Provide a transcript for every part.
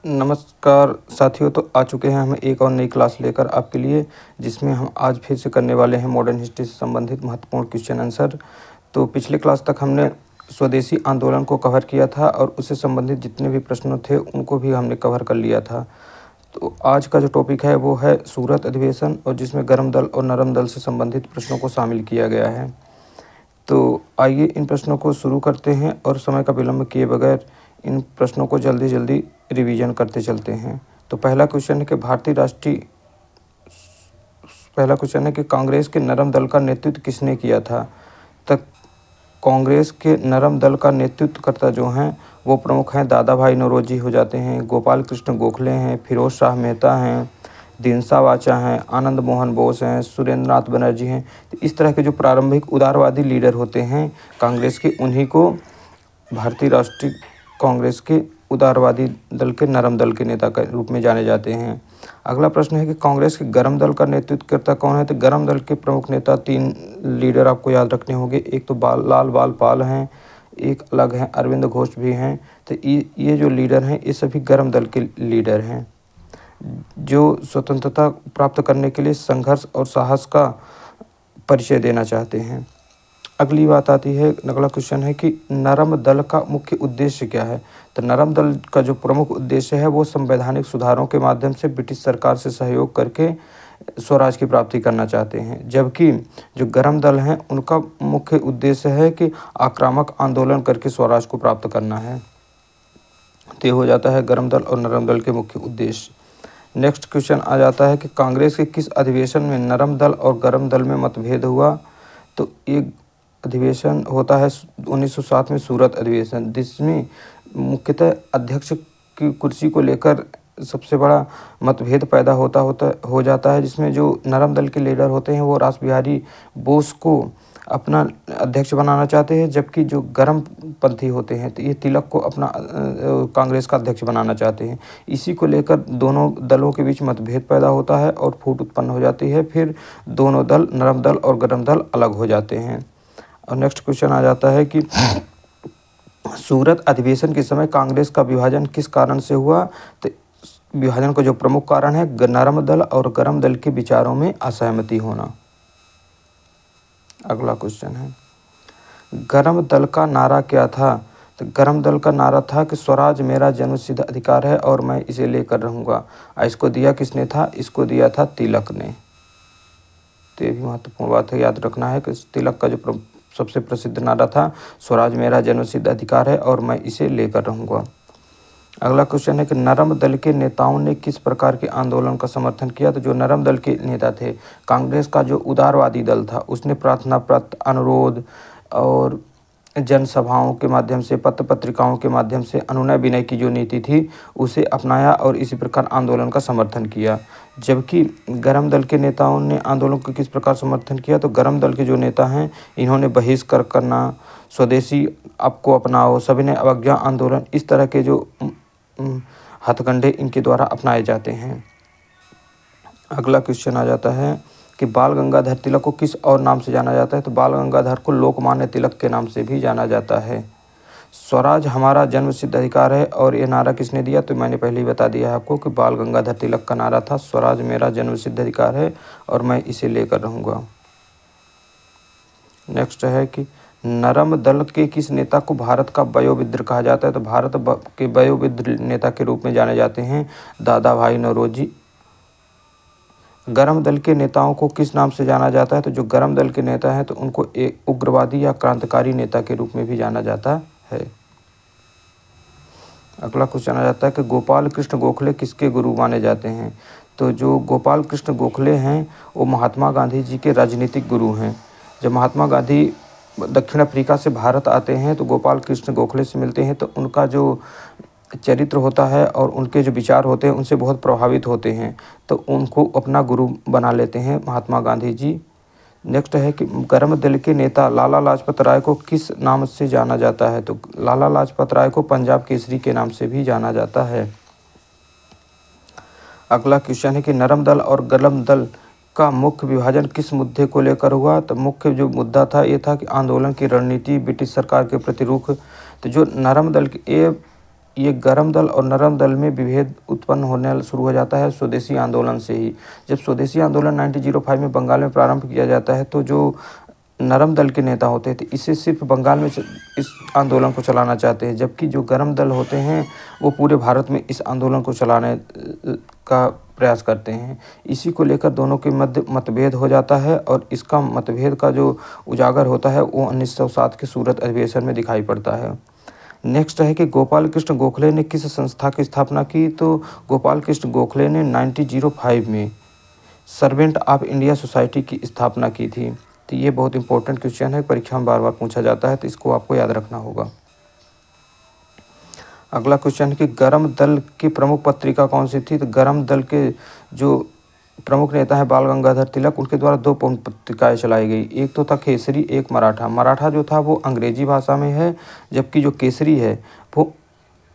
नमस्कार साथियों। तो आ चुके हैं हम एक और नई क्लास लेकर आपके लिए, जिसमें हम आज फिर से करने वाले हैं मॉडर्न हिस्ट्री से संबंधित महत्वपूर्ण क्वेश्चन आंसर। तो पिछले क्लास तक हमने स्वदेशी आंदोलन को कवर किया था और उससे संबंधित जितने भी प्रश्न थे उनको भी हमने कवर कर लिया था। तो आज का जो टॉपिक है वो है सूरत अधिवेशन, और जिसमें गर्म दल और नरम दल से संबंधित प्रश्नों को शामिल किया गया है। तो आइए इन प्रश्नों को शुरू करते हैं और समय का विलंब किए बगैर इन प्रश्नों को जल्दी जल्दी रिवीजन करते चलते हैं। तो पहला क्वेश्चन है कि कांग्रेस के नरम दल का नेतृत्व किसने किया था। तक कांग्रेस के नरम दल का नेतृत्वकर्ता जो हैं वो प्रमुख हैं दादा भाई नौरोजी हो जाते हैं, गोपाल कृष्ण गोखले हैं, फिरोज शाह मेहता हैं, दिनसा वाचा हैं, आनंद मोहन बोस हैं, सुरेंद्र नाथ बनर्जी हैं। तो इस तरह के जो प्रारंभिक उदारवादी लीडर होते हैं कांग्रेस के, उन्हीं को भारतीय राष्ट्रीय कांग्रेस के उदारवादी दल के नरम दल के नेता के रूप में जाने जाते हैं। अगला प्रश्न है कि कांग्रेस के गरम दल का नेतृत्वकर्ता कौन है। तो गरम दल के प्रमुख नेता 3 लीडर आपको याद रखने होंगे। एक तो लाल बाल पाल हैं, एक अलग हैं अरविंद घोष भी हैं। तो ये जो लीडर हैं ये सभी गरम दल के लीडर हैं जो स्वतंत्रता प्राप्त करने के लिए संघर्ष और साहस का परिचय देना चाहते हैं। अगली बात आती है, अगला क्वेश्चन है कि नरम दल का मुख्य उद्देश्य क्या है। तो नरम दल का जो प्रमुख उद्देश्य है वो संवैधानिक सुधारों के माध्यम से ब्रिटिश सरकार से सहयोग करके स्वराज की प्राप्ति करना चाहते हैं, जबकि जो गरम दल हैं उनका मुख्य उद्देश्य है कि आक्रामक आंदोलन करके स्वराज को प्राप्त करना है। तो ये हो जाता है गरम दल और नरम दल के मुख्य उद्देश्य। नेक्स्ट क्वेश्चन आ जाता है कि कांग्रेस के किस अधिवेशन में नरम दल और गरम दल में मतभेद हुआ। तो एक अधिवेशन होता है 1907 में सूरत अधिवेशन, जिसमें मुख्यतः अध्यक्ष की कुर्सी को लेकर सबसे बड़ा मतभेद पैदा हो जाता है, जिसमें जो नरम दल के लीडर होते हैं वो रास बिहारी बोस को अपना अध्यक्ष बनाना चाहते हैं, जबकि जो गरम पंथी होते हैं तो ये तिलक को अपना कांग्रेस का अध्यक्ष बनाना चाहते हैं। इसी को लेकर दोनों दलों के बीच मतभेद पैदा होता है और फूट उत्पन्न हो जाती है। फिर दोनों दल, नरम दल और गरम दल, अलग हो जाते हैं। और नेक्स्ट क्वेश्चन आ जाता है कि सूरत अधिवेशन के समय कांग्रेस का विभाजन किस कारण से हुआ। तो विभाजन का जो प्रमुख कारण है नरम दल और गरम दल के विचारों में असहमति होना। अगला क्वेश्चन है, गरम दल का नारा क्या था। तो गरम दल का नारा था कि स्वराज मेरा जन्मसिद्ध अधिकार है और मैं इसे लेकर रहूँगा। इसको दिया किसने था, इसको दिया था तिलक ने। तो ये भी महत्वपूर्ण बात है, याद रखना है कि तिलक का जो सबसे प्रसिद्ध नारा था स्वराज मेरा जन्मसिद्ध अधिकार है और मैं इसे लेकर रहूँगा। अगला क्वेश्चन है कि नरम दल के नेताओं ने किस प्रकार के आंदोलन का समर्थन किया। तो जो नरम दल के नेता थे, कांग्रेस का जो उदारवादी दल था उसने प्रार्थना पत्र, अनुरोध और जनसभाओं के माध्यम से, पत्र पत्रिकाओं के माध्यम से अनुनय विनय की जो नीति थी उसे अपनाया और इसी प्रकार आंदोलन का समर्थन किया। जबकि गरम दल के नेताओं ने आंदोलन को किस प्रकार समर्थन किया। तो गरम दल के जो नेता हैं इन्होंने बहिष्कार करना, स्वदेशी आपको अपनाओ, सविनय अवज्ञा आंदोलन, इस तरह के जो हथकंडे इनके द्वारा अपनाए जाते हैं। अगला क्वेश्चन आ जाता है कि बाल गंगाधर तिलक को किस और नाम से जाना जाता है। तो बाल गंगाधर को लोकमान्य तिलक के नाम से भी जाना जाता है। स्वराज हमारा जन्मसिद्ध अधिकार है और ये नारा किसने दिया। तो मैंने पहले ही बता दिया है आपको कि बाल गंगाधर तिलक का नारा था स्वराज मेरा जन्मसिद्ध अधिकार है और मैं इसे लेकर रहूँगा। नेक्स्ट है कि नरम दल के किस नेता को भारत का वयोवृद्ध कहा जाता है। तो भारत के वयोवृद्ध नेता के रूप में जाने जाते हैं दादा भाई नौरोजी। गरम दल के नेताओं को किस नाम से जाना जाता है। तो जो गरम दल के नेता हैं तो उनको एक उग्रवादी या क्रांतिकारी नेता के रूप में भी जाना जाता है। अगला क्वेश्चन आ जाता है कि गोपाल कृष्ण गोखले किसके गुरु माने जाते हैं। तो जो गोपाल कृष्ण गोखले हैं वो महात्मा गांधी जी के राजनीतिक गुरु हैं। जब महात्मा गांधी दक्षिण अफ्रीका से भारत आते हैं तो गोपाल कृष्ण गोखले से मिलते हैं, तो उनका जो चरित्र होता है और उनके जो विचार होते हैं उनसे बहुत प्रभावित होते हैं, तो उनको अपना गुरु बना लेते हैं महात्मा गांधी जी। नेक्स्ट है कि गरम दल के नेता लाला लाजपत राय को किस नाम से जाना जाता है। तो लाला लाजपत राय को पंजाब केसरी के नाम से भी जाना जाता है। अगला क्वेश्चन है कि नरम दल और गरम दल का मुख्य विभाजन किस मुद्दे को लेकर हुआ। तो मुख्य जो मुद्दा था ये था कि आंदोलन की रणनीति, ब्रिटिश सरकार के प्रति रुख। तो जो नरम दल के ये गरम दल और नरम दल में विभेद उत्पन्न होने शुरू हो जाता है स्वदेशी आंदोलन से ही। जब स्वदेशी आंदोलन 1905 में बंगाल में प्रारंभ किया जाता है तो जो नरम दल के नेता होते थे इसे सिर्फ बंगाल में इस आंदोलन को चलाना चाहते हैं, जबकि जो गरम दल होते हैं वो पूरे भारत में इस आंदोलन को चलाने का प्रयास करते हैं। इसी को लेकर दोनों के मध्य मतभेद हो जाता है और इसका मतभेद का जो उजागर होता है वो 1907 के सूरत अधिवेशन में दिखाई पड़ता है। नेक्स्ट है कि गोपाल कृष्ण गोखले ने किस संस्था की स्थापना की। तो गोपाल कृष्ण गोखले ने 1905 में सर्वेंट ऑफ इंडिया सोसाइटी की स्थापना की थी। तो ये बहुत इंपॉर्टेंट क्वेश्चन है, परीक्षा में बार बार पूछा जाता है, तो इसको आपको याद रखना होगा। अगला क्वेश्चन है कि गरम दल की प्रमुख पत्रिका कौन सी थी। तो गरम दल के जो प्रमुख नेता है बाल गंगाधर तिलक, उनके द्वारा 2 पत्रिकाएं चलाई गई। एक तो था केसरी, एक मराठा। मराठा जो था वो अंग्रेजी भाषा में है, जबकि जो केसरी है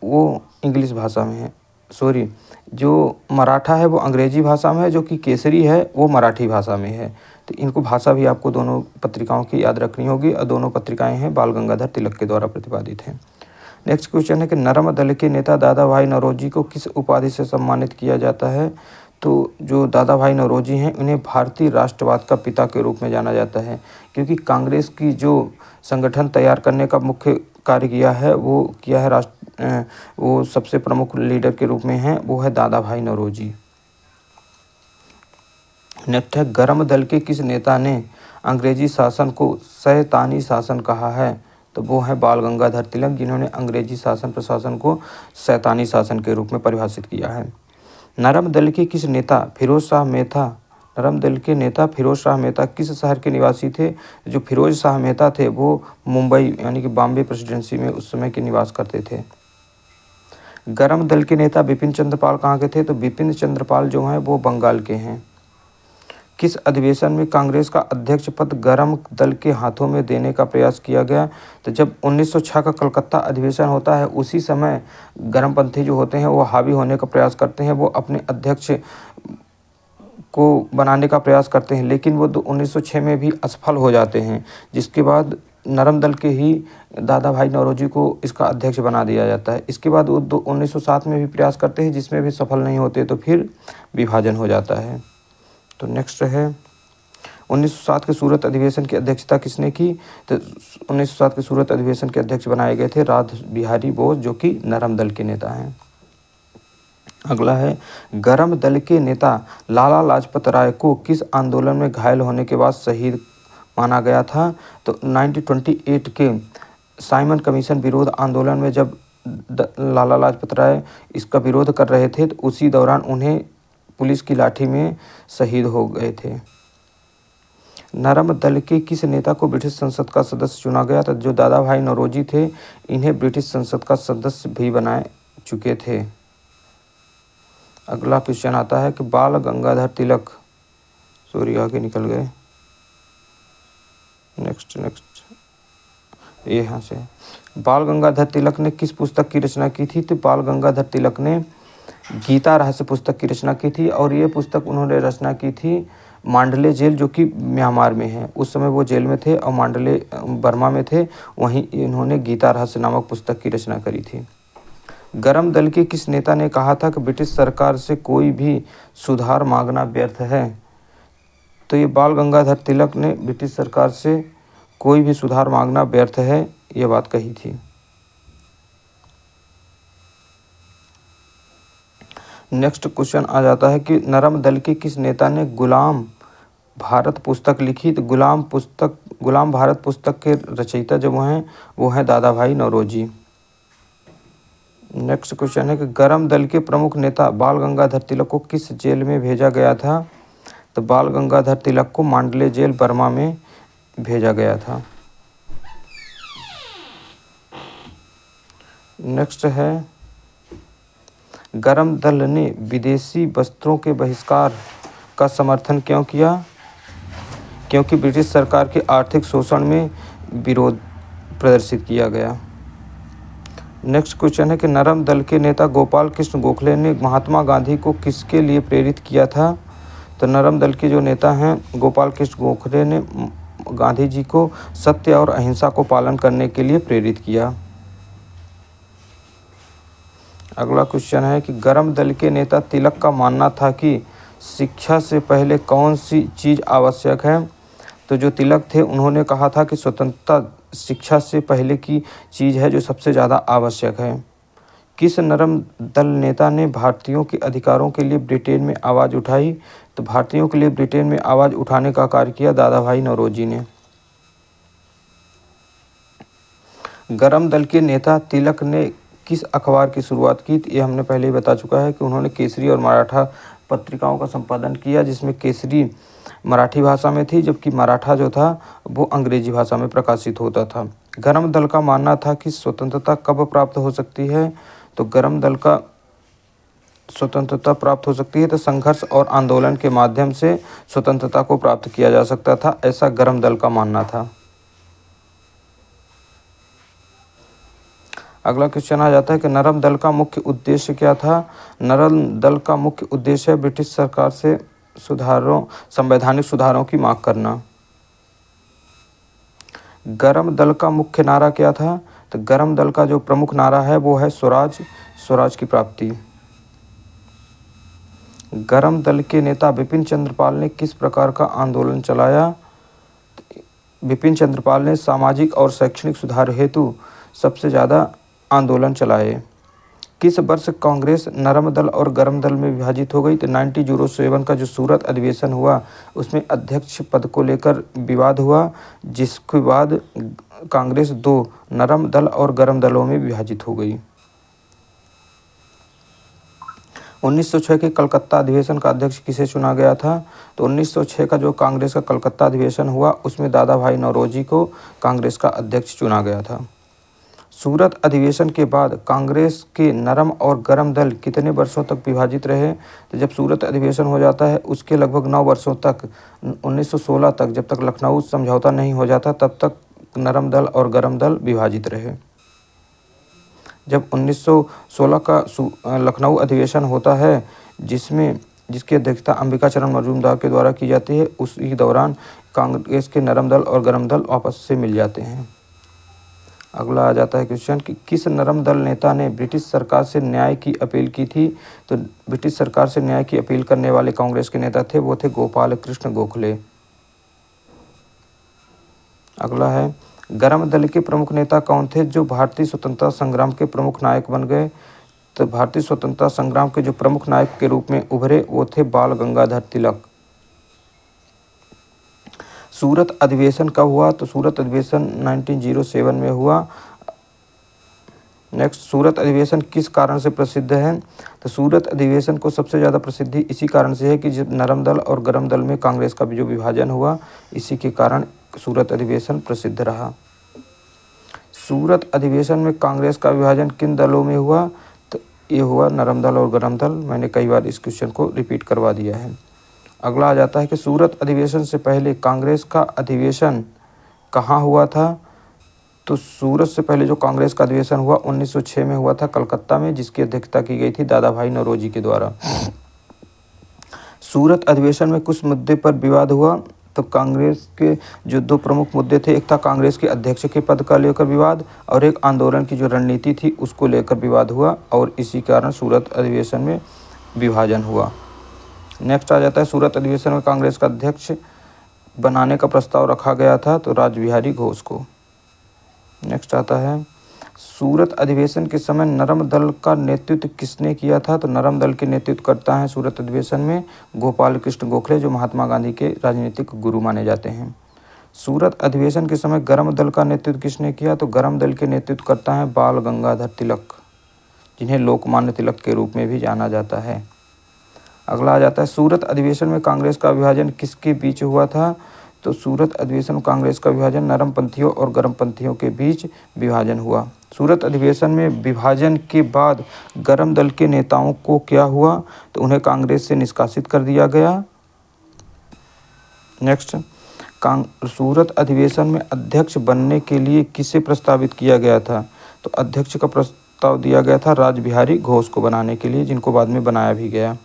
वो इंग्लिश भाषा में है। सॉरी, जो मराठा है वो अंग्रेजी भाषा में है, जो कि केसरी है वो मराठी भाषा में है। तो इनको भाषा भी आपको दोनों पत्रिकाओं की याद रखनी होगी और दोनों पत्रिकाएं हैं बाल गंगाधर तिलक के द्वारा प्रतिपादित हैं। नेक्स्ट क्वेश्चन है कि नरम दल के नेता दादा भाई नौरोजी को किस उपाधि से सम्मानित किया जाता है। तो जो दादा भाई नौरोजी हैं उन्हें भारतीय राष्ट्रवाद का पिता के रूप में जाना जाता है, क्योंकि कांग्रेस की जो संगठन तैयार करने का मुख्य कार्य किया है वो सबसे प्रमुख लीडर के रूप में हैं, वो है दादा भाई नौरोजी। नेक्स्ट है गरम दल के किस नेता ने अंग्रेजी शासन को शैतानी शासन कहा है। तो वो है बाल गंगाधर तिलक, जिन्होंने अंग्रेजी शासन प्रशासन को शैतानी शासन के रूप में परिभाषित किया है। नरम दल के किस नेता फिरोज शाह मेहता नरम दल के नेता फिरोज शाह मेहता किस शहर के निवासी थे। जो फिरोज शाह मेहता थे वो मुंबई यानी कि बॉम्बे प्रेसिडेंसी में उस समय के निवास करते थे। गरम दल के नेता बिपिन चंद्र पाल कहाँ के थे। तो बिपिन चंद्र पाल जो हैं वो बंगाल के हैं। किस अधिवेशन में कांग्रेस का अध्यक्ष पद गरम दल के हाथों में देने का प्रयास किया गया। तो जब 1906 का कलकत्ता अधिवेशन होता है उसी समय गरमपंथी जो होते हैं वो हावी होने का प्रयास करते हैं, वो अपने अध्यक्ष को बनाने का प्रयास करते हैं, लेकिन वो 1906 में भी असफल हो जाते हैं, जिसके बाद नरम दल के ही दादा भाई नौरोजी को इसका अध्यक्ष बना दिया जाता है। इसके बाद वो 1907 में भी प्रयास करते हैं, जिसमें भी सफल नहीं होते, तो फिर विभाजन हो जाता है। तो नेक्स्ट है 1907 के सूरत अधिवेशन की अध्यक्षता किसने की। तो 1907 के सूरत अधिवेशन के अध्यक्ष बनाए गए थे राध बिहारी बोस, जो कि नरम दल के नेता हैं। अगला है गरम दल के नेता लाला लाजपत राय को किस आंदोलन में घायल होने के बाद शहीद माना गया था। तो 1928 के साइमन कमीशन विरोध आंदोलन में जब लाला लाजपत राय इसका विरोध कर रहे थे, तो उसी दौरान उन्हें पुलिस की लाठी में शहीद हो गए थे। नरम दल के किस नेता को ब्रिटिश संसद का सदस्य चुना गया। तो जो दादा भाई नौरोजी थे इन्हें ब्रिटिश संसद का सदस्य भी बनाए चुके थे। अगला क्वेश्चन आता है कि बाल गंगाधर तिलक आगे निकल गए। नेक्स्ट ये यहाँ से बाल गंगाधर तिलक ने किस पुस्तक की रचना की थी। तो बाल गंगाधर तिलक ने गीता रहस्य पुस्तक की रचना की थी, और ये पुस्तक उन्होंने रचना की थी मांडले जेल, जो कि म्यांमार में है। उस समय वो जेल में थे और मांडले बर्मा में थे, वहीं इन्होंने गीता रहस्य नामक पुस्तक की रचना करी थी। गरम दल के किस नेता ने कहा था कि ब्रिटिश सरकार से कोई भी सुधार मांगना व्यर्थ है। तो ये बाल गंगाधर तिलक ने ब्रिटिश सरकार से कोई भी सुधार मांगना व्यर्थ है ये बात कही थी। नेक्स्ट क्वेश्चन आ जाता है कि नरम दल के किस नेता ने गुलाम भारत पुस्तक लिखी। तो गुलाम भारत पुस्तक के रचयिता जो हैं वो हैं दादा भाई नौरोजी। नेक्स्ट क्वेश्चन है कि गरम दल के प्रमुख नेता बाल गंगाधर तिलक को किस जेल में भेजा गया था। तो बाल गंगाधर तिलक को मांडले जेल बर्मा में भेजा गया था। नेक्स्ट है गरम दल ने विदेशी वस्त्रों के बहिष्कार का समर्थन क्यों किया। क्योंकि ब्रिटिश सरकार के आर्थिक शोषण में विरोध प्रदर्शित किया गया। नेक्स्ट क्वेश्चन है कि नरम दल के नेता गोपाल कृष्ण गोखले ने महात्मा गांधी को किसके लिए प्रेरित किया था। तो नरम दल के जो नेता हैं गोपाल कृष्ण गोखले ने गांधी जी को सत्य और अहिंसा को पालन करने के लिए प्रेरित किया। अगला क्वेश्चन है कि गरम दल के नेता तिलक का मानना था कि शिक्षा से पहले कौन सी चीज़ आवश्यक है। तो जो तिलक थे उन्होंने कहा था कि स्वतंत्रता शिक्षा से पहले की चीज़ है जो सबसे ज़्यादा आवश्यक है। किस नरम दल नेता ने भारतीयों के अधिकारों के लिए ब्रिटेन में आवाज़ उठाई। तो भारतीयों के लिए ब्रिटेन में आवाज़ उठाने का कार्य किया दादा भाई नौरोजी ने। गरम दल के नेता तिलक ने किस अखबार की शुरुआत की। ये हमने पहले ही बता चुका है कि उन्होंने केसरी और मराठा पत्रिकाओं का संपादन किया, जिसमें केसरी मराठी भाषा में थी जबकि मराठा जो था वो अंग्रेजी भाषा में प्रकाशित होता था। गरम दल का मानना था कि स्वतंत्रता कब प्राप्त हो सकती है। तो गरम दल का स्वतंत्रता प्राप्त हो सकती है तो संघर्ष और आंदोलन के माध्यम से स्वतंत्रता को प्राप्त किया जा सकता था, ऐसा गरम दल का मानना था। अगला क्वेश्चन आ जाता है कि नरम दल का मुख्य उद्देश्य क्या था। नरम दल का मुख्य उद्देश्य है ब्रिटिश सरकार से संवैधानिक सुधारों की मांग करना। गरम दल का मुख्य नारा क्या था। तो गरम दल का जो प्रमुख नारा है वो है स्वराज की प्राप्ति। गरम दल के नेता बिपिन चंद्र पाल ने किस प्रकार का आंदोलन चलाया। बिपिन चंद्र पाल ने सामाजिक और शैक्षणिक सुधार हेतु सबसे ज़्यादा आंदोलन चलाए। किस वर्ष कांग्रेस नरम दल और गरम दल में विभाजित हो गई। तो 1907 का जो सूरत अधिवेशन हुआ उसमें अध्यक्ष पद को लेकर विवाद हुआ, जिसके बाद कांग्रेस 2 नरम दल और गरम दलों में विभाजित हो गई। 1906 के कलकत्ता अधिवेशन का अध्यक्ष किसे चुना गया था। तो 1906 का जो कांग्रेस का कलकत्ता अधिवेशन हुआ उसमें दादा भाई नौरोजी को कांग्रेस का अध्यक्ष चुना गया था। सूरत अधिवेशन के बाद कांग्रेस के नरम और गरम दल कितने वर्षों तक विभाजित रहे। तो जब सूरत अधिवेशन हो जाता है उसके लगभग 9 वर्षों तक 1916 तक, जब तक लखनऊ समझौता नहीं हो जाता तब तक नरम दल और गरम दल विभाजित रहे। जब 1916 का लखनऊ अधिवेशन होता है जिसकी अध्यक्षता अंबिका चरण मजूमदार के द्वारा की जाती है, उसी दौरान कांग्रेस के नरम दल और गरम दल आपस से मिल जाते हैं। अगला आ जाता है क्वेश्चन कि किस नरम दल नेता ने ब्रिटिश सरकार से न्याय की अपील की थी। तो ब्रिटिश सरकार से न्याय की अपील करने वाले कांग्रेस के नेता थे वो थे गोपाल कृष्ण गोखले। अगला है गरम दल के प्रमुख नेता कौन थे जो भारतीय स्वतंत्रता संग्राम के प्रमुख नायक बन गए। तो भारतीय स्वतंत्रता संग्राम के जो प्रमुख नायक के रूप में उभरे वो थे बाल गंगाधर तिलक। सूरत अधिवेशन कब हुआ। तो सूरत अधिवेशन 1907 में हुआ। नेक्स्ट, सूरत अधिवेशन किस कारण से प्रसिद्ध है। तो सूरत अधिवेशन को सबसे ज़्यादा प्रसिद्धि इसी कारण से है कि जब नरम दल और गरम दल में कांग्रेस का भी जो विभाजन हुआ इसी के कारण सूरत अधिवेशन प्रसिद्ध रहा। सूरत अधिवेशन में कांग्रेस का विभाजन किन दलों में हुआ। तो ये हुआ नरम दल और गरम दल। मैंने कई बार इस क्वेश्चन को रिपीट करवा दिया है। अगला आ जाता है कि सूरत अधिवेशन से पहले कांग्रेस का अधिवेशन कहाँ हुआ था। तो सूरत से पहले जो कांग्रेस का अधिवेशन हुआ 1906 में हुआ था कलकत्ता में, जिसकी अध्यक्षता की गई थी दादा भाई नौरोजी के द्वारा। सूरत अधिवेशन में कुछ मुद्दे पर विवाद हुआ। तो कांग्रेस के जो 2 प्रमुख मुद्दे थे, एक था कांग्रेस के अध्यक्ष के पद का लेकर विवाद और एक आंदोलन की जो रणनीति थी उसको लेकर विवाद हुआ और इसी कारण सूरत अधिवेशन में विभाजन हुआ। नेक्स्ट आ जाता है सूरत अधिवेशन में कांग्रेस का अध्यक्ष बनाने का प्रस्ताव रखा गया था तो रासबिहारी घोष को। नेक्स्ट आता है सूरत अधिवेशन के समय नरम दल का नेतृत्व किसने किया था। तो नरम दल के नेतृत्व करता है सूरत अधिवेशन में गोपाल कृष्ण गोखले, जो महात्मा गांधी के राजनीतिक गुरु माने जाते हैं। सूरत अधिवेशन के समय गरम दल का नेतृत्व किसने किया। तो गरम दल के नेतृत्व करता है बाल गंगाधर तिलक, जिन्हें लोकमान्य तिलक के रूप में भी जाना जाता है। अगला आ जाता है सूरत अधिवेशन में कांग्रेस का विभाजन किसके बीच हुआ था। तो सूरत अधिवेशन में कांग्रेस का विभाजन नरम पंथियों और गरम पंथियों के बीच विभाजन हुआ। सूरत अधिवेशन में विभाजन के बाद गरम दल के नेताओं को क्या हुआ। तो उन्हें कांग्रेस से निष्कासित कर दिया गया। नेक्स्ट, सूरत अधिवेशन में अध्यक्ष बनने के लिए किसे प्रस्तावित किया गया था। तो अध्यक्ष का प्रस्ताव दिया गया था रासबिहारी घोष को बनाने के लिए, जिनको बाद में बनाया भी गया।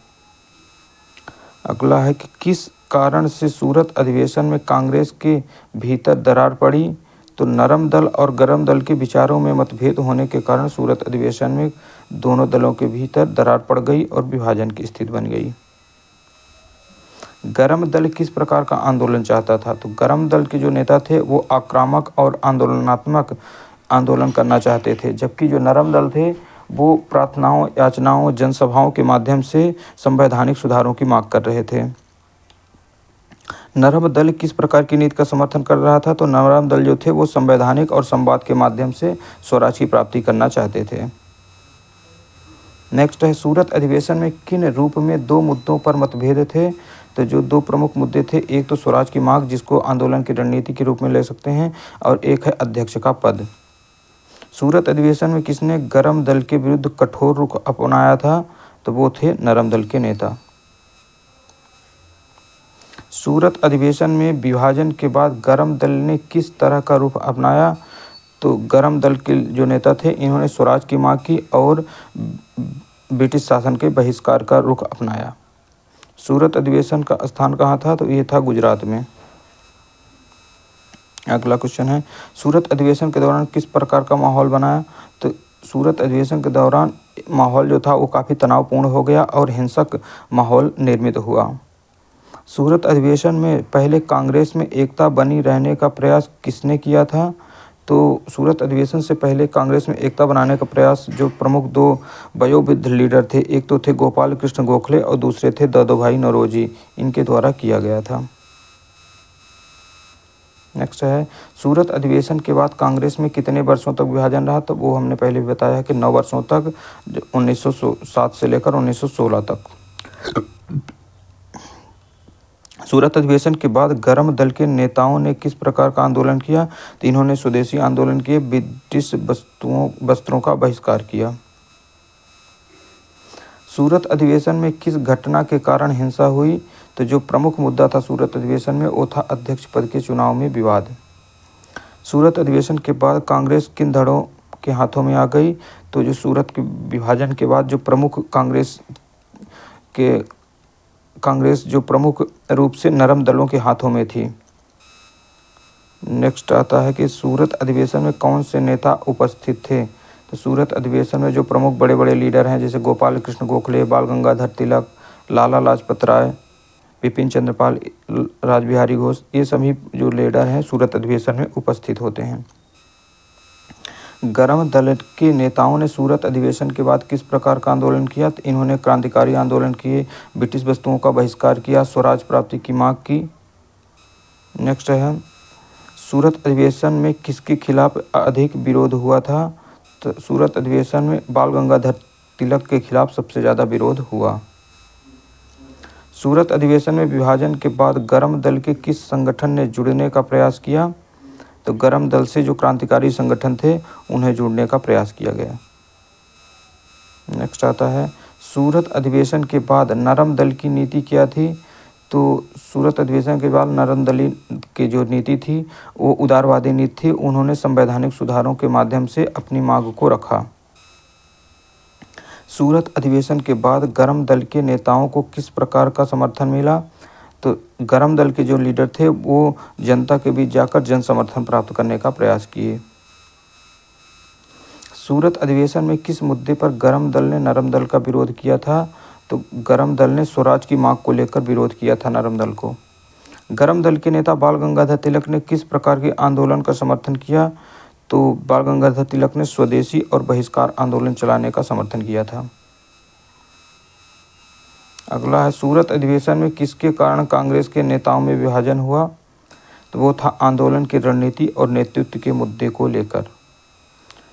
अगला है कि किस कारण से सूरत अधिवेशन में कांग्रेस के भीतर दरार पड़ी। तो नरम दल और गरम दल के विचारों में मतभेद होने के कारण सूरत अधिवेशन में दोनों दलों के भीतर दरार पड़ गई और विभाजन की स्थिति बन गई। गरम दल किस प्रकार का आंदोलन चाहता था? तो गरम दल के जो नेता थे वो आक्रामक और आंदोलनात्मक आंदोलन करना चाहते थे, जबकि जो नरम दल थे वो प्रार्थनाओं, याचनाओं, जनसभाओं के माध्यम से संवैधानिक सुधारों की मांग कर रहे थे। नरम दल किस प्रकार की नीति का समर्थन कर रहा था? तो नरम दल जो थे वो संवैधानिक और संवाद के माध्यम से स्वराज की प्राप्ति करना चाहते थे। नेक्स्ट है, सूरत अधिवेशन में किन रूप में दो मुद्दों पर मतभेद थे? तो जो दो प्रमुख मुद्दे थे, एक तो स्वराज की मांग जिसको आंदोलन की रणनीति के रूप में ले सकते हैं, और एक है अध्यक्ष का पद। सूरत अधिवेशन में किसने गरम दल के विरुद्ध कठोर रुख अपनाया था? तो वो थे नरम दल के नेता। सूरत अधिवेशन में विभाजन के बाद गरम दल ने किस तरह का रुख अपनाया? तो गरम दल के जो नेता थे इन्होंने स्वराज की मांग की और ब्रिटिश शासन के बहिष्कार का रुख अपनाया। सूरत अधिवेशन का स्थान कहाँ था? तो ये था गुजरात में। अगला क्वेश्चन है, सूरत अधिवेशन के दौरान किस प्रकार का माहौल बनाया? तो सूरत अधिवेशन के दौरान माहौल जो था वो काफ़ी तनावपूर्ण हो गया और हिंसक माहौल निर्मित हुआ। सूरत अधिवेशन में पहले कांग्रेस में एकता बनी रहने का प्रयास किसने किया था? तो सूरत अधिवेशन से पहले कांग्रेस में एकता बनाने का प्रयास जो प्रमुख दो वयोवृद्ध लीडर थे, एक तो थे गोपाल कृष्ण गोखले और दूसरे थे दादाभाई नौरोजी, इनके द्वारा किया गया था। नेक्स्ट है, सूरत अधिवेशन के बाद कांग्रेस में कितने वर्षों तक विभाजन रहा? तो वो हमने पहले भी बताया है कि 9 वर्षों तक, 1907 से लेकर 1916 तक। सूरत अधिवेशन के बाद गरम दल के नेताओं ने किस प्रकार का आंदोलन किया? तो इन्होंने स्वदेशी आंदोलन किए, ब्रिटिश वस्त्रों का बहिष्कार किया। सूरत अधिवेशन में किस घटना के कारण हिंसा हुई? तो जो प्रमुख मुद्दा था सूरत अधिवेशन में वो था अध्यक्ष पद के चुनाव में विवाद। सूरत अधिवेशन के बाद कांग्रेस किन धड़ों के हाथों में आ गई? तो जो सूरत के विभाजन के बाद जो प्रमुख कांग्रेस जो प्रमुख रूप से नरम दलों के हाथों में थी। नेक्स्ट आता है कि सूरत अधिवेशन में कौन से नेता उपस्थित थे? तो सूरत अधिवेशन में जो प्रमुख बड़े बड़े लीडर हैं जैसे गोपाल कृष्ण गोखले, बाल गंगाधर तिलक, लाला लाजपत राय, बिपिन चंद्र पाल, रासबिहारी घोष, ये सभी जो लीडर हैं सूरत अधिवेशन में उपस्थित होते हैं। गरम दल के नेताओं ने सूरत अधिवेशन के बाद किस प्रकार का आंदोलन किया? तो इन्होंने क्रांतिकारी आंदोलन किए, ब्रिटिश वस्तुओं का बहिष्कार किया, स्वराज प्राप्ति की मांग की। नेक्स्ट है, सूरत अधिवेशन में किसके खिलाफ अधिक विरोध हुआ था? तो सूरत अधिवेशन में बाल गंगाधर तिलक के खिलाफ सबसे ज़्यादा विरोध हुआ। सूरत अधिवेशन में विभाजन के बाद गरम दल के किस संगठन ने जुड़ने का प्रयास किया? तो गरम दल से जो क्रांतिकारी संगठन थे उन्हें जोड़ने का प्रयास किया गया। नेक्स्ट आता है, सूरत अधिवेशन के बाद नरम दल की नीति क्या थी? तो सूरत अधिवेशन के बाद नरम दल की जो नीति थी वो उदारवादी नीति थी। उन्होंने संवैधानिक सुधारों के माध्यम से अपनी मांग को रखा। सूरत अधिवेशन के बाद गरम दल के नेताओं को किस प्रकार का समर्थन मिला? तो गरम दल के जो लीडर थे वो जनता के बीच जाकर जन समर्थन प्राप्त करने का प्रयास किए। सूरत अधिवेशन में किस मुद्दे पर गरम दल ने नरम दल का विरोध किया था? तो गरम दल ने स्वराज की मांग को लेकर विरोध किया था नरम दल को। गरम दल के नेता बाल गंगाधर तिलक ने किस प्रकार के आंदोलन का समर्थन किया? तो बाल गंगाधर तिलक ने स्वदेशी और बहिष्कार आंदोलन चलाने का समर्थन किया था। अगला है, सूरत अधिवेशन में किसके कारण कांग्रेस के नेताओं में विभाजन हुआ? तो वो था आंदोलन की रणनीति और नेतृत्व के मुद्दे को लेकर।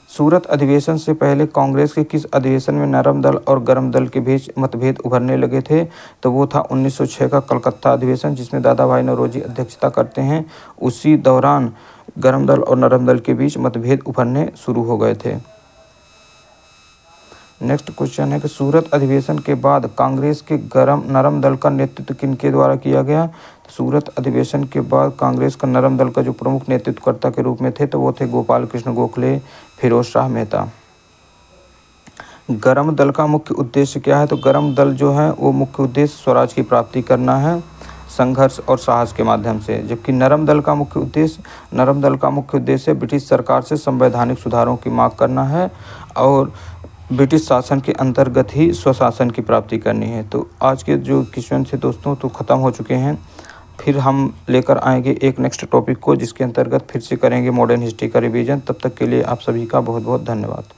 सूरत अधिवेशन से पहले कांग्रेस के किस अधिवेशन में नरम दल और गरम दल के बीच मतभेद उभरने लगे थे? तो वो था 1906 का कलकत्ता अधिवेशन जिसमें दादाभाई नौरोजी अध्यक्षता करते हैं। उसी दौरान गरम दल और नरम दल के बीच मतभेद उभरने शुरू हो गए थे। नेक्स्ट क्वेश्चन है कि सूरत अधिवेशन के बाद कांग्रेस के नरम दल का नेतृत्व किनके द्वारा किया गया? तो सूरत अधिवेशन के बाद कांग्रेस का नरम दल का जो प्रमुख नेतृत्वकर्ता के रूप में थे तो वो थे गोपाल कृष्ण गोखले, फिरोज शाह मेहता। गरम दल का मुख्य उद्देश्य क्या है? तो गरम दल जो है वो मुख्य उद्देश्य स्वराज की प्राप्ति करना है संघर्ष और साहस के माध्यम से, जबकि नरम दल का मुख्य उद्देश्य ब्रिटिश सरकार से संवैधानिक सुधारों की मांग करना है और ब्रिटिश शासन के अंतर्गत ही स्वशासन की प्राप्ति करनी है। तो आज के जो क्वेश्चन थे दोस्तों तो ख़त्म हो चुके हैं। फिर हम लेकर आएंगे एक नेक्स्ट टॉपिक को, जिसके अंतर्गत फिर से करेंगे मॉडर्न हिस्ट्री का रिवीजन। तब तक के लिए आप सभी का बहुत बहुत धन्यवाद।